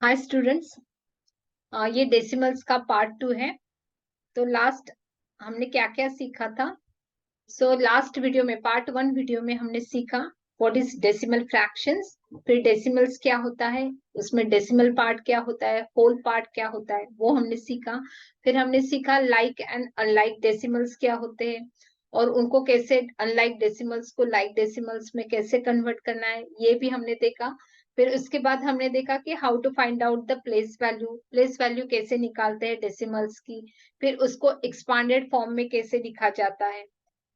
Hi students, ये decimals का part 2 है। तो लास्ट हमने क्या क्या सीखा था। लास्ट वीडियो में पार्ट 1 वीडियो में हमने सीखा व्हाट इज डेसिमल फ्रैक्शंस, फिर डेसिमल्स क्या होता है, उसमें डेसिमल पार्ट क्या होता है, होल पार्ट क्या होता है, वो हमने सीखा। फिर हमने सीखा लाइक एंड अनलाइक डेसिमल्स क्या होते हैं और उनको कैसे अनलाइक डेसिमल्स को लाइक डेसिमल्स में कैसे कन्वर्ट करना है, ये भी हमने देखा। फिर उसके बाद हमने देखा कि how to find out the place value कैसे निकालते हैं डेसिमल्स की, फिर उसको एक्सपांडेड फॉर्म में कैसे लिखा जाता है।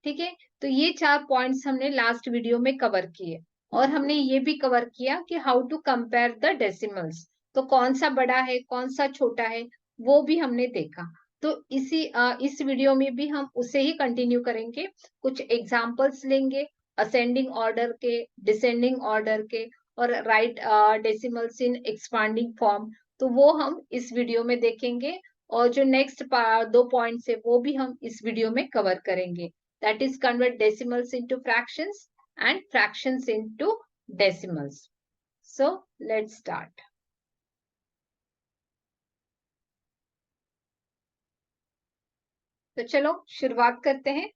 ठीक है, तो ये 4 पॉइंट्स हमने लास्ट वीडियो में कवर किए और हमने ये भी कवर किया कि how to compare the decimals, तो कौन सा बड़ा है कौन सा छोटा है वो भी हमने देखा। तो इस वीडियो में भी हम उसे ही कंटिन्यू करेंगे, कुछ एग्जांपल्स लेंगे असेंडिंग ऑर्डर के, डिसेंडिंग ऑर्डर के और राइट डेसिमल्स इन एक्सपांडिंग फॉर्म, तो वो हम इस वीडियो में देखेंगे। और जो नेक्स्ट 2 पॉइंट्स है वो भी हम इस वीडियो में कवर करेंगे, that is convert decimals into fractions and fractions into decimals. So let's start. तो चलो शुरुआत करते हैं।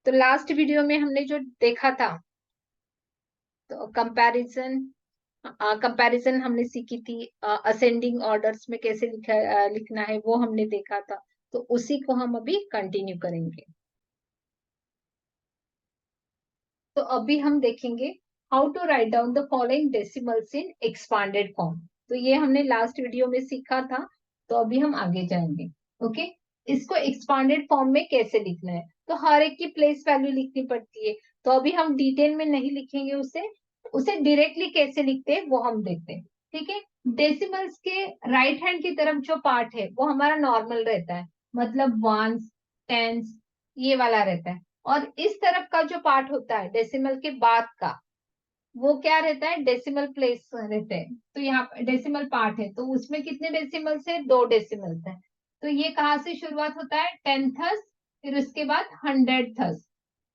तो लास्ट वीडियो में हमने जो देखा था, तो कंपैरिजन हमने सीखी थी, असेंडिंग ऑर्डर्स में कैसे लिखना है वो हमने देखा था। तो उसी को हम अभी कंटिन्यू करेंगे। तो अभी हम देखेंगे how to write down the following decimals in expanded form. तो ये हमने लास्ट वीडियो में सीखा था, तो अभी हम आगे जाएंगे। ओके, इसको एक्सपांडेड फॉर्म में कैसे लिखना है, तो हर एक की प्लेस वैल्यू लिखनी पड़ती है। तो अभी हम डिटेल में नहीं लिखेंगे उसे उसे डायरेक्टली कैसे लिखते हैं वो हम देखते हैं। ठीक है, डेसिमल्स के राइट हैंड की तरफ जो पार्ट है वो हमारा नॉर्मल रहता है, मतलब वंस, टेंस, ये वाला रहता है। और इस तरफ का जो पार्ट होता है डेसिमल के बाद का, वो क्या रहता है, डेसिमल प्लेस रहते हैं। तो यहाँ डेसिमल पार्ट है, तो उसमें कितने डेसिमल्स है, 2 डेसिमल्स है। तो ये कहाँ से शुरुआत होता है, टेंथस, फिर उसके बाद हंड्रेडथस।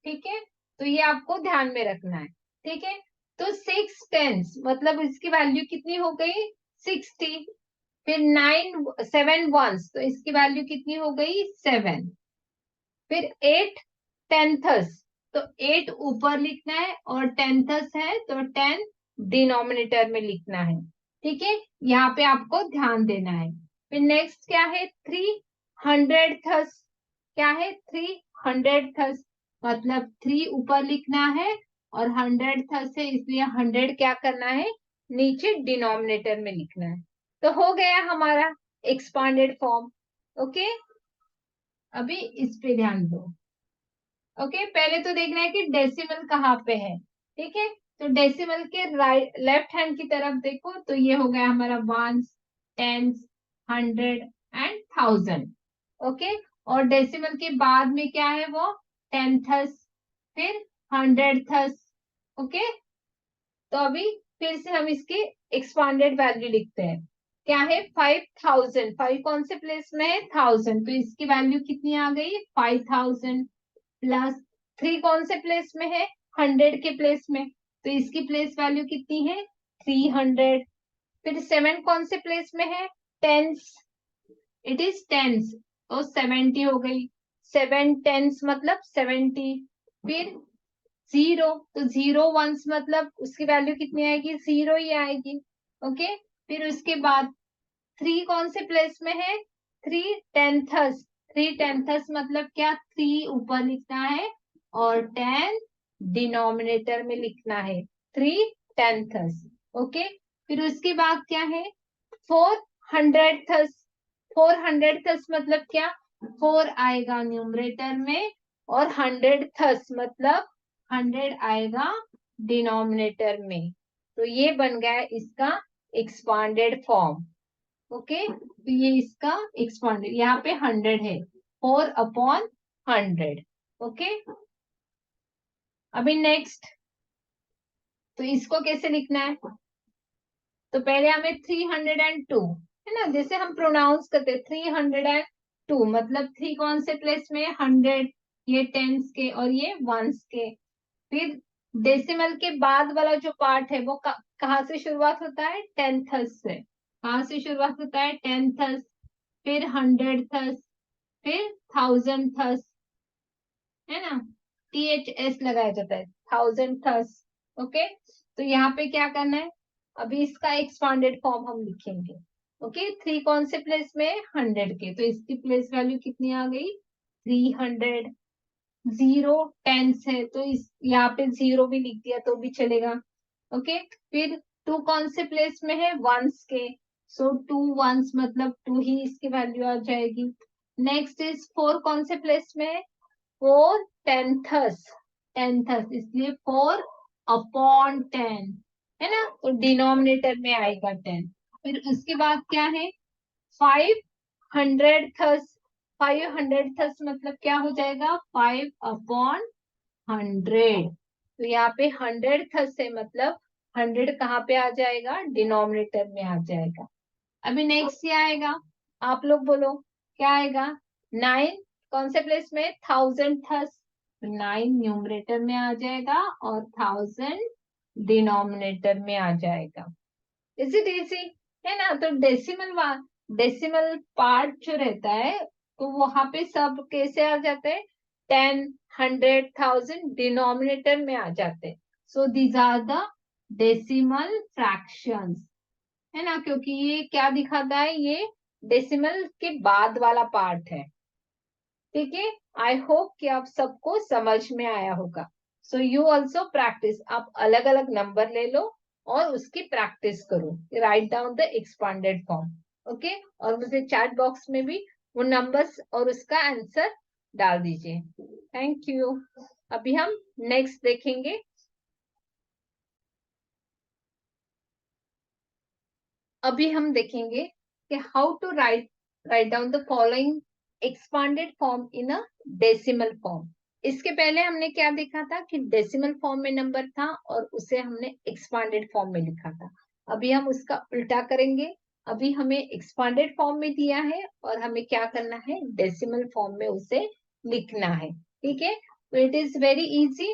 ठीक है, तो ये आपको ध्यान में रखना है। ठीक है, तो 6 टेंस मतलब इसकी वैल्यू कितनी हो गई, 60। फिर 7 वंस, तो इसकी वैल्यू कितनी हो गई, 7। फिर 8 टेंथस, तो 8 ऊपर लिखना है और टेंथस है तो 10 डिनोमिनेटर में लिखना है। ठीक है, यहाँ पे आपको ध्यान देना है। फिर नेक्स्ट क्या है, 300थस। क्या है, 300थस, मतलब 3 ऊपर लिखना है और 100थस है इसलिए 100 क्या करना है, नीचे डिनोमिनेटर में लिखना है। तो हो गया हमारा एक्सपांडेड फॉर्म। ओके, अभी इस पे ध्यान दो। ओके, पहले तो देखना है कि डेसिमल कहाँ पे है। ठीक है, तो डेसिमल के राइट लेफ्ट हैंड की तरफ देखो, तो ये हो गया हमारा ones, tens, hundred and thousand. Okay, और डेसिमल के बाद में क्या है, वो टेंथस, फिर हंड्रेडथस। ओके, तो अभी फिर से हम इसकी एक्सपांडेड वैल्यू लिखते हैं। क्या है, 5000। 5 कौन से प्लेस में है, 1000, तो इसकी वैल्यू कितनी आ गई, 5000। प्लस 3 कौन से प्लेस में है, 100 के प्लेस में, तो इसकी प्लेस वैल्यू कितनी है, 300। फिर 7 कौन से प्लेस में है, टेंस, इट इज टेंस, तो 70 हो गई। 7 टेंस मतलब 70। फिर 0, तो 0 वंस मतलब उसकी वैल्यू कितनी आएगी, 0 ही आएगी। ओके, फिर उसके बाद 3 कौन से प्लेस में है, 3 टेंथस। 3 टेंथस मतलब क्या, 3 ऊपर लिखना है और 10 डिनोमिनेटर में लिखना है, 3 टेंथस। ओके, फिर उसके बाद क्या है, 400थस। 400थस मतलब क्या, 4 आएगा न्यूमरेटर में और 100थस मतलब 100 आएगा डिनोमिनेटर में। तो ये बन गया इसका एक्सपांडेड फॉर्म। ओके, तो ये इसका एक्सपांडेड, यहाँ पे 100 है, 4/100। ओके, अभी नेक्स्ट, तो इसको कैसे लिखना है, तो पहले हमें 302 है ना, जैसे हम प्रोनाउंस करते 302 मतलब 3 कौन से प्लेस में, 100, ये टेंस के और ये वंस के। फिर डेसिमल के बाद वाला जो पार्ट है वो कहाँ से शुरुआत होता है, टेंथस से। कहाँ से शुरुआत होता है, टेंथस, फिर हंड्रेडथस, फिर थाउजेंडथस, है ना, THS लगाया जाता है, थाउजेंडथस। ओके, तो यहाँ पे क्या करना है, अभी इसका एक्सपांडेड फॉर्म हम लिखेंगे। ओके, थ्री कौन से प्लेस में, 100 के, तो इसकी प्लेस वैल्यू कितनी आ गई, 300। जीरो टेंस है तो इस यहाँ पे जीरो भी लिख दिया तो भी चलेगा। ओके, फिर टू कौन से प्लेस में है, वंस के, सो टू वंस मतलब टू ही इसकी वैल्यू आ जाएगी। नेक्स्ट इज फोर कौन से प्लेस में है, फोर टेंथस, टेंथस इसलिए फोर अपॉन 10, है ना, तो डिनोमिनेटर में आएगा 10। फिर उसके बाद क्या है, 500थस, 500थस मतलब क्या हो जाएगा, 5/100। तो यहाँ पे 100थस है मतलब 100 कहाँ पे आ जाएगा, डिनोमिनेटर में आ जाएगा। अभी नेक्स्ट क्या आएगा, आप लोग बोलो क्या आएगा, 9 कौन से प्लेस में, 1000थस, 9 न्यूमरेटर में आ जाएगा और 1000 डिनोमिनेटर में आ जाएगा। इज इट इजी, है ना। तो डेसिमल पार्ट जो रहता है तो वहां पे सब कैसे आ जाते हैं, 10, 100, 1000 डिनोमिनेटर में आ जाते हैं। So these are the decimal fractions, है ना, क्योंकि ये क्या दिखाता है, ये डेसिमल के बाद वाला पार्ट है। ठीक है, आई होप कि आप सबको समझ में आया होगा। सो यू ऑल्सो प्रैक्टिस, आप अलग अलग नंबर ले लो और उसकी प्रैक्टिस करो, right down the expanded form. Okay, और मुझे चैट बॉक्स में भी वो नंबर्स और उसका आंसर डाल दीजिए। Thank you. अभी हम नेक्स्ट देखेंगे। अभी हम देखेंगे कि how to write write down the following expanded form in a decimal form. इसके पहले हमने क्या देखा था कि डेसिमल फॉर्म में नंबर था और उसे हमने एक्सपांडेड फॉर्म में लिखा था। अभी हम उसका उल्टा करेंगे। अभी हमें एक्सपांडेड फॉर्म में दिया है और हमें क्या करना है, डेसिमल फॉर्म में उसे लिखना है। ठीक है, तो इट इज वेरी इजी।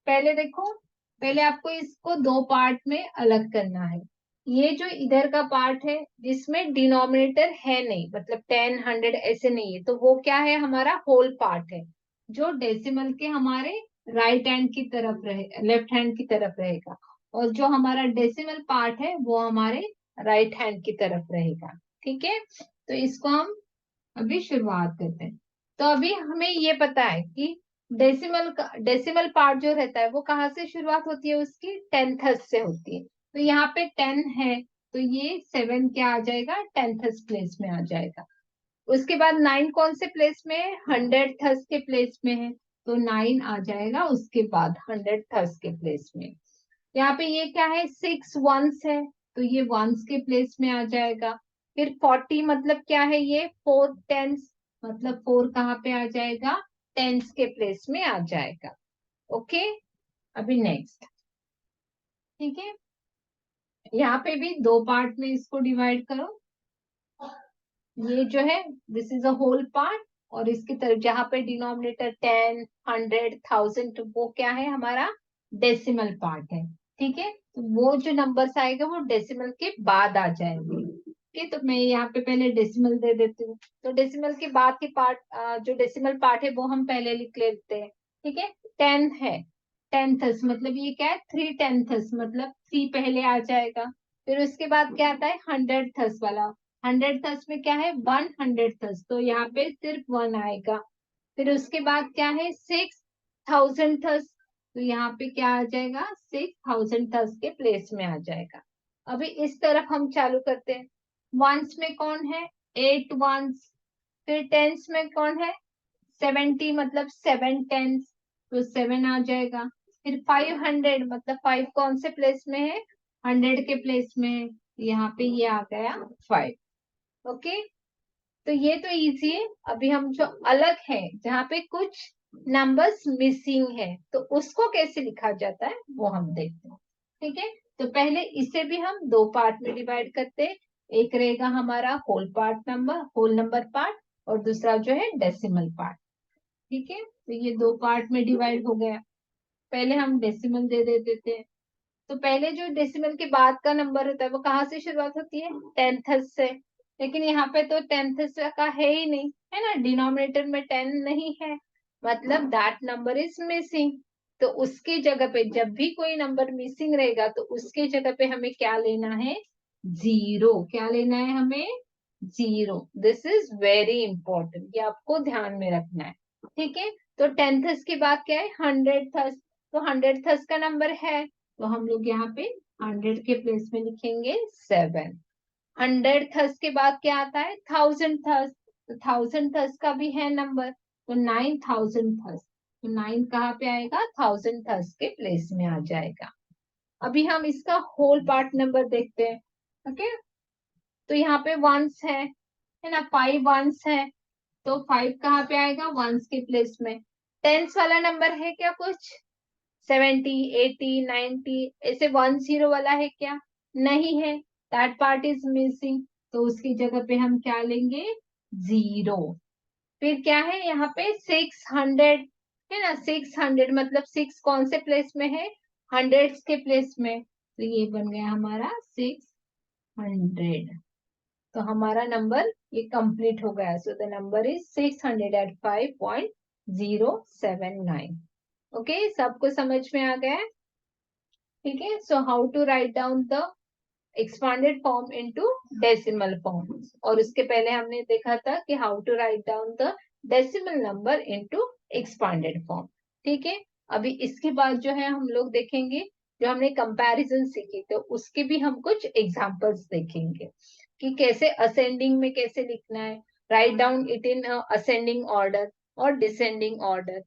पहले देखो, पहले आपको इसको दो पार्ट में अलग करना है। ये जो इधर का पार्ट है जिसमें डिनोमिनेटर है नहीं, मतलब 10, 100 ऐसे नहीं है, तो वो क्या है, हमारा होल पार्ट है, जो डेसिमल के हमारे राइट हैंड की तरफ रहे, लेफ्ट हैंड की तरफ रहेगा। और जो हमारा डेसिमल पार्ट है वो हमारे राइट हैंड की तरफ रहेगा। ठीक है, तो इसको हम अभी शुरुआत करते हैं। तो अभी हमें ये पता है कि डेसिमल पार्ट जो रहता है वो कहाँ से शुरुआत होती है, उसकी टेंथस से होती है। तो यहाँ पे 10 है तो ये 7 क्या आ जाएगा, टेंथस प्लेस में आ जाएगा। उसके बाद 9 कौन से प्लेस में है, 100थस के प्लेस में है, तो 9 आ जाएगा उसके बाद 100थस के प्लेस में। यहाँ पे ये क्या है, 6 वंस है तो ये वंस के प्लेस में आ जाएगा। फिर 40 मतलब क्या है, ये 4 टेंस, मतलब 4 कहाँ पे आ जाएगा, टेंस के प्लेस में आ जाएगा। ओके, अभी नेक्स्ट। ठीक है, यहाँ पे भी दो पार्ट में इसको डिवाइड करो। ये जो है this is a whole part, और इसकी तरफ जहां पे डिनोमिनेटर 10, 100, 1000 वो क्या है, हमारा डेसिमल पार्ट है। ठीक है, तो वो जो नंबर्स आएगा वो डेसिमल के बाद आ जाएंगे। ठीक है, तो मैं यहाँ पे पहले डेसिमल दे देती हूँ। तो डेसिमल के बाद के पार्ट, जो डेसिमल पार्ट है वो हम पहले लिख लेते हैं। ठीक है, 10 है, टेंथस मतलब ये क्या है, 3/10 मतलब 3 पहले आ जाएगा। फिर उसके बाद क्या आता है, 100थस वाला, 100थस में क्या है, 100थस, तो यहाँ पे सिर्फ 1 आएगा। फिर उसके बाद क्या है, 6000थस, तो यहाँ पे क्या आ जाएगा, 6000थस के प्लेस में आ जाएगा। अभी इस तरफ हम चालू करते हैं। वंस में कौन है, 8 वंस। फिर टेंस में कौन है, 70 मतलब 7 टेंस, तो 7 आ जाएगा। फिर 500 मतलब 5 कौन से प्लेस में है, 100 के प्लेस में है, यहाँ पे ये आ गया 5। ओके, तो ये तो इजी है। अभी हम जो अलग है, जहाँ पे कुछ नंबर्स मिसिंग है, तो उसको कैसे लिखा जाता है वो हम देखते हैं। ठीक है, तो पहले इसे भी हम दो पार्ट में डिवाइड करते हैं। एक रहेगा हमारा होल नंबर पार्ट, और दूसरा जो है डेसिमल पार्ट। ठीक है, तो ये दो पार्ट में डिवाइड हो गया। पहले हम डेसिमल दे देते थे। तो पहले जो डेसिमल के बाद का नंबर होता है वो कहाँ से शुरुआत होती है, टेंथ से। लेकिन यहाँ पे तो टेंथ का है ही नहीं, है ना, डिनोमिनेटर में 10 नहीं है, मतलब दैट नंबर इज मिसिंग। तो उसकी जगह पे जब भी कोई नंबर मिसिंग रहेगा तो उसके जगह पे हमें क्या लेना है, जीरो। क्या लेना है हमें, zero. This is very important, ये आपको ध्यान में रखना है, ठीक है। तो टेंथ के बाद क्या है, हंड्रेड। तो हंड्रेड का नंबर है, तो हम लोग यहाँ पे 100 के प्लेस में लिखेंगे 7। हंड्रेड के बाद क्या आता है, थाउजेंड थर्स। तो थाउजेंड थर्स का भी है नंबर, तो 9000 थर्स। तो 9 कहाँ पे आएगा, थाउजेंड थर्स के प्लेस में आ जाएगा। अभी हम इसका होल पार्ट नंबर देखते हैं, ओके। तो यहाँ पे वंस है ना, 5 वंस है, तो 5 कहाँ पे आएगा, वंस के प्लेस में। टेंस वाला नंबर है क्या कुछ, 70, 80, 90, ऐसे 10 वाला है क्या, नहीं है, दैट पार्ट इज मिसिंग। तो उसकी जगह पे हम क्या लेंगे, जीरो। फिर क्या है यहाँ पे 600, है ना, 600 मतलब 6 कौन से प्लेस में है, हंड्रेड्स के प्लेस में, तो ये बन गया हमारा 600। तो हमारा नंबर ये कंप्लीट हो गया। So the number is 605.079। Okay, सबको समझ में आ गया है, ठीक है। So how to write down the expanded form into decimal form, और उसके पहले हमने देखा था कि how to write down the decimal number into expanded form, ठीक है। अभी इसके बाद जो है हम लोग देखेंगे, जो हमने कंपैरिजन सीखी तो उसके भी हम कुछ एग्जांपल्स देखेंगे कि कैसे असेंडिंग में कैसे लिखना है, write down it in ascending order और डिसेंडिंग ऑर्डर।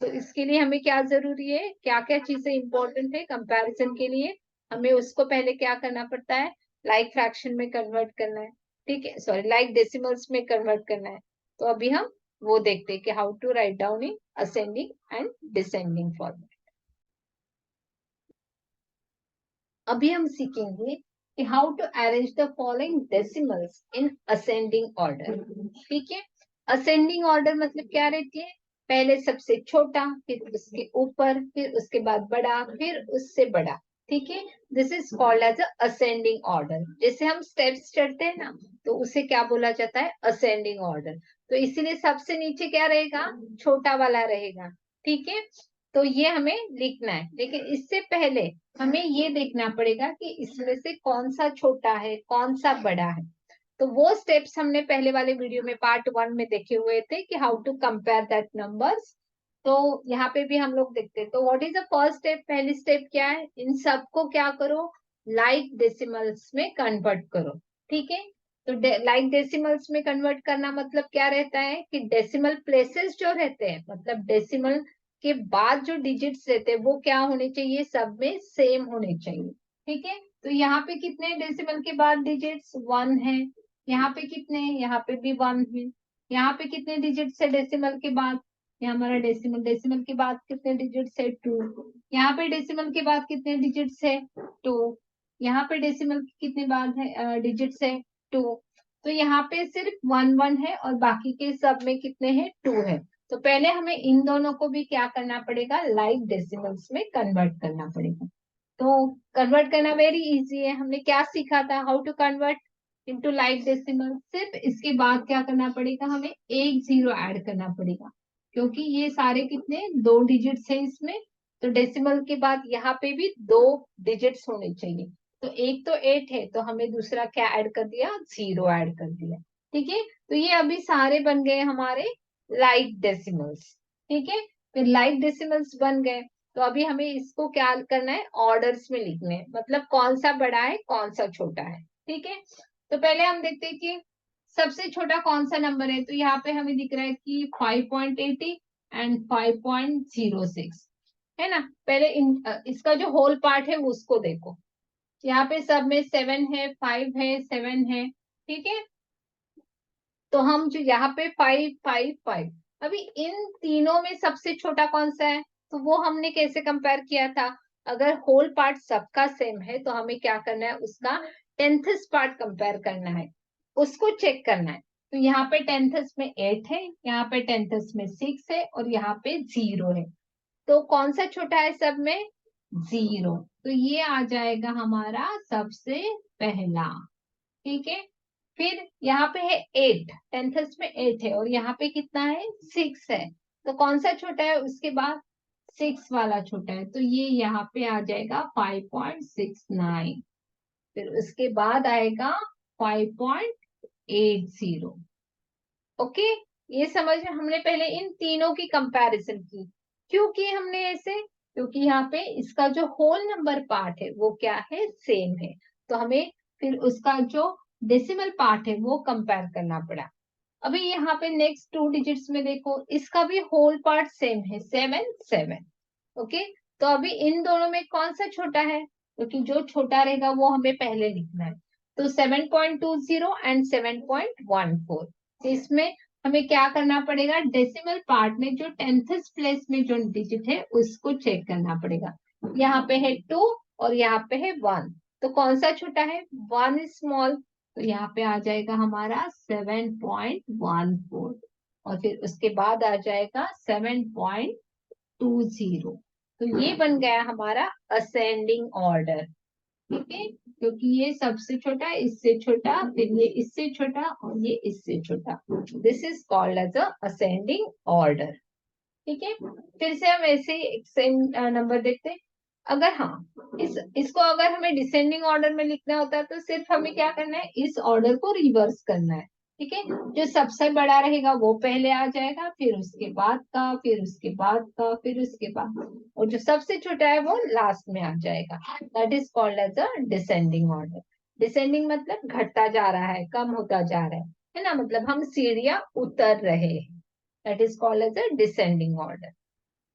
तो इसके लिए हमें क्या जरूरी है, क्या क्या चीजें इंपॉर्टेंट है कंपैरिजन के लिए, हमें उसको पहले क्या करना पड़ता है, लाइक फ्रैक्शन में कन्वर्ट करना है, ठीक है, सॉरी लाइक डेसिमल्स में कन्वर्ट करना है। तो अभी हम वो देखते हैं कि how to write down in ascending and descending format. अभी हम सीखेंगे कि how to arrange the following decimals in ascending order, ठीक है। असेंडिंग ऑर्डर मतलब क्या रहती है, पहले सबसे छोटा, फिर उसके ऊपर, फिर उसके बाद बड़ा, फिर उससे बड़ा, ठीक है। This is called as ascending order. जैसे हम स्टेप्स चढ़ते हैं ना, तो उसे क्या बोला जाता है, असेंडिंग ऑर्डर। तो इसीलिए सबसे नीचे क्या रहेगा, छोटा वाला रहेगा, ठीक है। तो ये हमें लिखना है, लेकिन इससे पहले हमें ये देखना पड़ेगा कि इसमें से कौन सा छोटा है कौन सा बड़ा है। तो वो स्टेप्स हमने पहले वाले वीडियो में पार्ट 1 में देखे हुए थे कि how to compare that numbers. तो यहाँ पे भी हम लोग देखते हैं। तो what is the first step, पहली स्टेप क्या है, इन सबको क्या करो, लाइक डेसिमल्स में कन्वर्ट करो, ठीक है। तो लाइक डेसिमल्स में कन्वर्ट करना मतलब क्या रहता है कि डेसिमल प्लेसेस जो रहते हैं, मतलब डेसिमल के बाद जो डिजिट्स रहते हैं वो क्या होने चाहिए, सब में सेम होने चाहिए, ठीक है। तो यहाँ पे कितने डेसिमल के बाद डिजिट्स, 1 है। यहाँ पे कितने, यहाँ पे भी 1 है। यहाँ पे कितने डिजिट्स है डेसिमल के बाद, यहाँ हमारा डेसिमल, डेसिमल के बाद कितने डिजिट्स है, 2। यहाँ पे डेसिमल के बाद कितने डिजिट्स है, 2। यहाँ पे डेसिमल कितने बाद है डिजिट्स है, 2। तो यहाँ पे सिर्फ 1 है और बाकी के सब में कितने हैं, 2 है। तो पहले हमें इन दोनों को भी क्या करना पड़ेगा, लाइक डेसिमल्स में कन्वर्ट करना पड़ेगा। तो कन्वर्ट करना वेरी इजी है, हमने क्या सीखा था, how to convert into like decimal. सिर्फ इसके बाद क्या करना पड़ेगा, हमें एक जीरो ऐड करना पड़ेगा, क्योंकि ये सारे कितने, 2 डिजिट्स है इसमें। तो डेसिमल के बाद यहाँ पे भी 2 डिजिट्स होने चाहिए। तो एक तो 8 है, तो हमें दूसरा क्या ऐड कर दिया, जीरो ऐड कर दिया, ठीक है। तो ये अभी सारे बन गए हमारे लाइक डेसिमल्स, ठीक है। फिर लाइक डेसिमल्स बन गए, तो अभी हमें इसको क्या करना है, ऑर्डर्स में लिखने हैं, मतलब कौन सा बड़ा है कौन सा छोटा है, ठीक है। तो पहले हम देखते हैं कि सबसे छोटा कौन सा नंबर है। तो यहाँ पे हमें दिख रहा है कि 5.80 एंड 5.06, है ना। पहले इसका जो होल पार्ट है उसको देखो, यहाँ पे सब में 7 है, 5 है, 7 है, ठीक है। तो हम जो यहाँ पे 5 5 5, अभी इन तीनों में सबसे छोटा कौन सा है, तो वो हमने कैसे कंपेयर किया था, अगर होल पार्ट सबका सेम है तो हमें क्या करना है, उसका टेंथ पार्ट कंपेयर करना है, उसको चेक करना है। तो यहाँ पे टेंथ में 8 है, यहाँ पे टेंथ में 6 है और यहाँ पे 0 है। तो कौन सा छोटा है सब में, 0। तो ये आ जाएगा हमारा सबसे पहला। ठीक है, फिर यहाँ पे है 8, टेंथेस में 8 है और यहाँ पे कितना है 6 है। तो कौन सा छोटा है उसके बाद, 6 वाला छोटा है, तो ये यहाँ पे आ जाएगा 5.69। फिर उसके बाद आएगा 5.80। ओके, ये समझ में हमने पहले इन तीनों की कंपैरिजन की। क्यों की हमने ऐसे, क्योंकि यहाँ पे इसका जो होल नंबर पार्ट है वो क्या है, सेम है। तो हमें फिर उसका जो डेसिमल पार्ट है वो कंपेयर करना पड़ा। अभी यहाँ पे नेक्स्ट 2 डिजिट्स में देखो, इसका भी होल पार्ट सेम है, 7 7। ओके, तो अभी इन दोनों में कौन सा छोटा है, क्योंकि जो छोटा रहेगा वो हमें पहले लिखना है। तो 7.20 एंड 7.14। तो इसमें हमें क्या करना पड़ेगा, डेसिमल पार्ट में जो टेंथेस प्लेस में जो डिजिट है उसको चेक करना पड़ेगा। यहाँ पे है 2 और यहाँ पे है 1, तो कौन सा छोटा है, 1 इज स्मॉल। तो यहाँ पे आ जाएगा हमारा 7.14 और फिर उसके बाद आ जाएगा 7.20। तो ये बन गया हमारा असेंडिंग ऑर्डर। ठीक है, क्योंकि ये सबसे छोटा, इससे छोटा, फिर ये इससे छोटा और ये इससे छोटा। This is called as a ascending order. ठीक है, फिर से हम ऐसे ही नंबर देखते हैं। अगर हाँ इसको अगर हमें डिसेंडिंग ऑर्डर में लिखना होता है तो सिर्फ हमें क्या करना है, इस ऑर्डर को रिवर्स करना है। ठीक है, जो सबसे बड़ा रहेगा वो पहले आ जाएगा, फिर उसके बाद का, फिर उसके बाद का, फिर उसके बाद, और जो सबसे छोटा है वो लास्ट में आ जाएगा। That is called as a descending order. Descending मतलब घटता जा रहा है, कम होता जा रहा है ना, मतलब हम सीढ़ियां उतर रहे हैं। That is called as a descending order.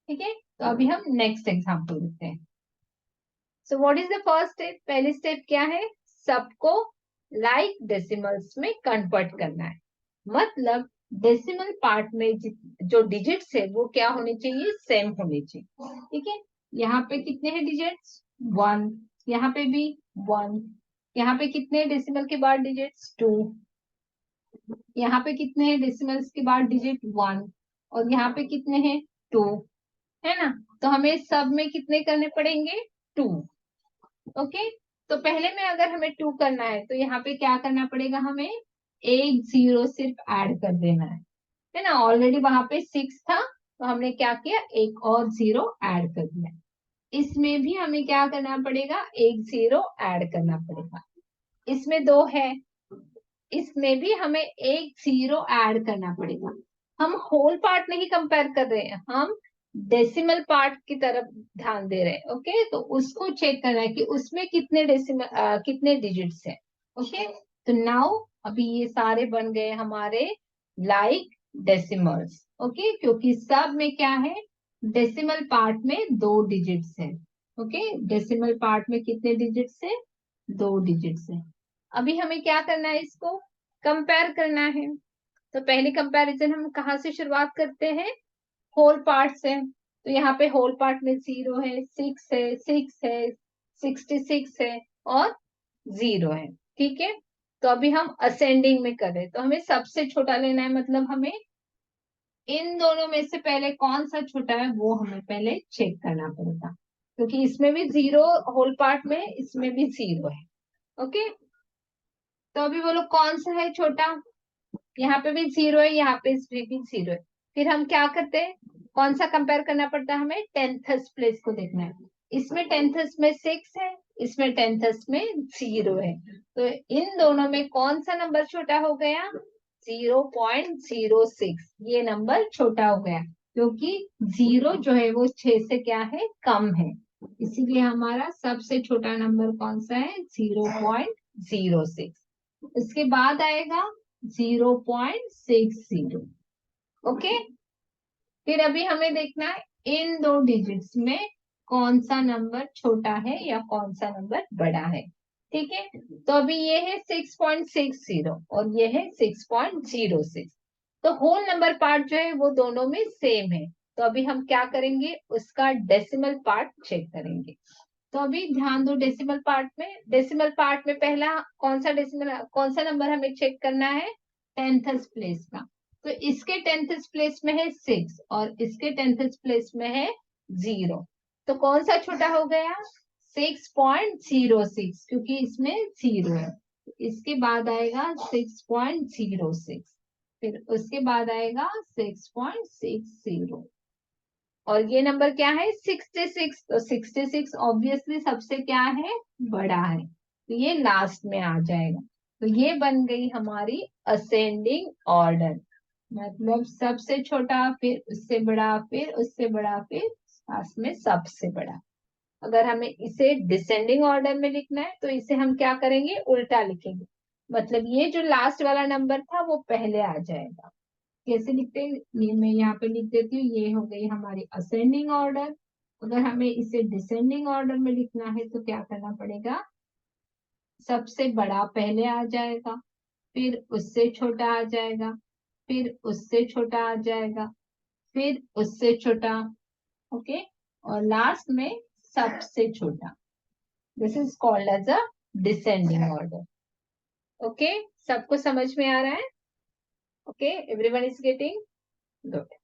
ठीक है, तो अभी हम नेक्स्ट एग्जाम्पल देखते हैं। So what is the first step, पहली स्टेप क्या है, सबको लाइक डेसिमल्स में कन्वर्ट करना है। मतलब डेसिमल पार्ट में जो डिजिट्स है वो क्या होने चाहिए, सेम होने चाहिए। ठीक है, यहाँ पे कितने हैं डिजिट्स, 1, यहाँ पे भी 1, यहाँ पे कितने डेसिमल के बाद डिजिट्स, 2, यहाँ पे कितने हैं डेसिमल्स के बाद डिजिट, 1, और यहाँ पे कितने हैं, 2, है ना। तो हमें सब में कितने करने पड़ेंगे, 2। ओके, तो पहले में अगर हमें 2 करना है तो यहाँ पे क्या करना पड़ेगा, हमें एक 0 सिर्फ ऐड कर देना है ना। ऑलरेडी वहां पे 6 था तो हमने क्या किया, एक और 0 ऐड कर दिया। इसमें भी हमें क्या करना पड़ेगा, एक 0 ऐड करना पड़ेगा। इसमें 2 है, इसमें भी हमें एक 0 ऐड करना पड़ेगा। हम होल पार्ट नहीं कंपेयर कर रहे हैं, हम डेसिमल पार्ट की तरफ ध्यान दे रहे हैं। ओके, तो उसको चेक करना है कि उसमें कितने डेसिमल कितने डिजिट्स हैं। ओके, तो नाउ अभी ये सारे बन गए हमारे लाइक डेसिमल्स। ओके, क्योंकि सब में क्या है, डेसिमल पार्ट में 2 डिजिट्स है। ओके, डेसिमल पार्ट में कितने डिजिट्स है, 2 डिजिट्स है। अभी हमें क्या करना है, इसको कंपेयर करना है। तो पहले कंपैरिजन हम कहाँ से शुरुआत करते हैं, होल पार्ट से। तो यहाँ पे होल पार्ट में 0 है, 6 है, 6 है, 66 है और 0 है। ठीक है, तो अभी हम असेंडिंग में कर रहे हैं, तो हमें सबसे छोटा लेना है। मतलब हमें इन दोनों में से पहले कौन सा छोटा है वो हमें पहले चेक करना पड़ेगा, क्योंकि इसमें भी 0 होल पार्ट में, इसमें भी 0 है। ओके, तो अभी बोलो कौन सा है छोटा, यहाँ पे भी 0 है, यहाँ पे इसमें भी 0 है। फिर हम क्या करते हैं, कौन सा कंपेयर करना पड़ता है, हमें टेंथस प्लेस को देखना है। इसमें टेंथस में 6 है, इसमें टेंथस में 0 है। तो इन दोनों में कौन सा नंबर छोटा हो गया, 0.06। ये नंबर छोटा हो गया क्योंकि 0 जो है वो 6 से क्या है, कम है। इसीलिए हमारा सबसे छोटा नंबर कौन सा है, 0.06। इसके बाद आएगा 0.60। ओके, फिर अभी हमें देखना है इन 2 डिजिट्स में कौन सा नंबर छोटा है या कौन सा नंबर बड़ा है। ठीक है, तो अभी ये है 6.60 और ये है 6.06। तो होल नंबर पार्ट जो है वो दोनों में सेम है। तो अभी हम क्या करेंगे, उसका डेसिमल पार्ट चेक करेंगे। तो अभी ध्यान दो, डेसिमल पार्ट में, डेसिमल पार्ट में पहला कौन सा डेसिमल, कौन सा नंबर हमें चेक करना है, टेंथस प्लेस का। तो इसके टेंथस प्लेस में है 6 और इसके टेंथस प्लेस में है 0। तो कौन सा छोटा हो गया? 6.06, क्योंकि इसमें 0 है। इसके बाद आएगा 6.06, फिर उसके बाद आएगा 6.60, और ये नंबर क्या है? 66। तो 66 ऑब्वियसली सबसे क्या है? बड़ा है, तो ये लास्ट में आ जाएगा। तो ये बन गई हमारी असेंडिंग ऑर्डर, मतलब सबसे छोटा, फिर उससे बड़ा, फिर उससे बड़ा, फिर लास्ट में सबसे बड़ा। अगर हमें इसे डिसेंडिंग ऑर्डर में लिखना है तो इसे हम क्या करेंगे? उल्टा लिखेंगे, मतलब ये जो लास्ट वाला नंबर था वो पहले आ जाएगा। कैसे लिखते हैं? ये मैं यहाँ पे लिख देती हूँ, ये हो गई हमारी असेंडिंग ऑर्डर। अगर हमें इसे डिसेंडिंग ऑर्डर में लिखना है तो क्या करना पड़ेगा? सबसे बड़ा पहले आ जाएगा, फिर उससे छोटा आ जाएगा, फिर उससे छोटा आ जाएगा, फिर उससे छोटा, ओके, और लास्ट में सबसे छोटा। This is called as a descending order. Okay, सबको समझ में आ रहा है? Okay, everyone is getting? Good.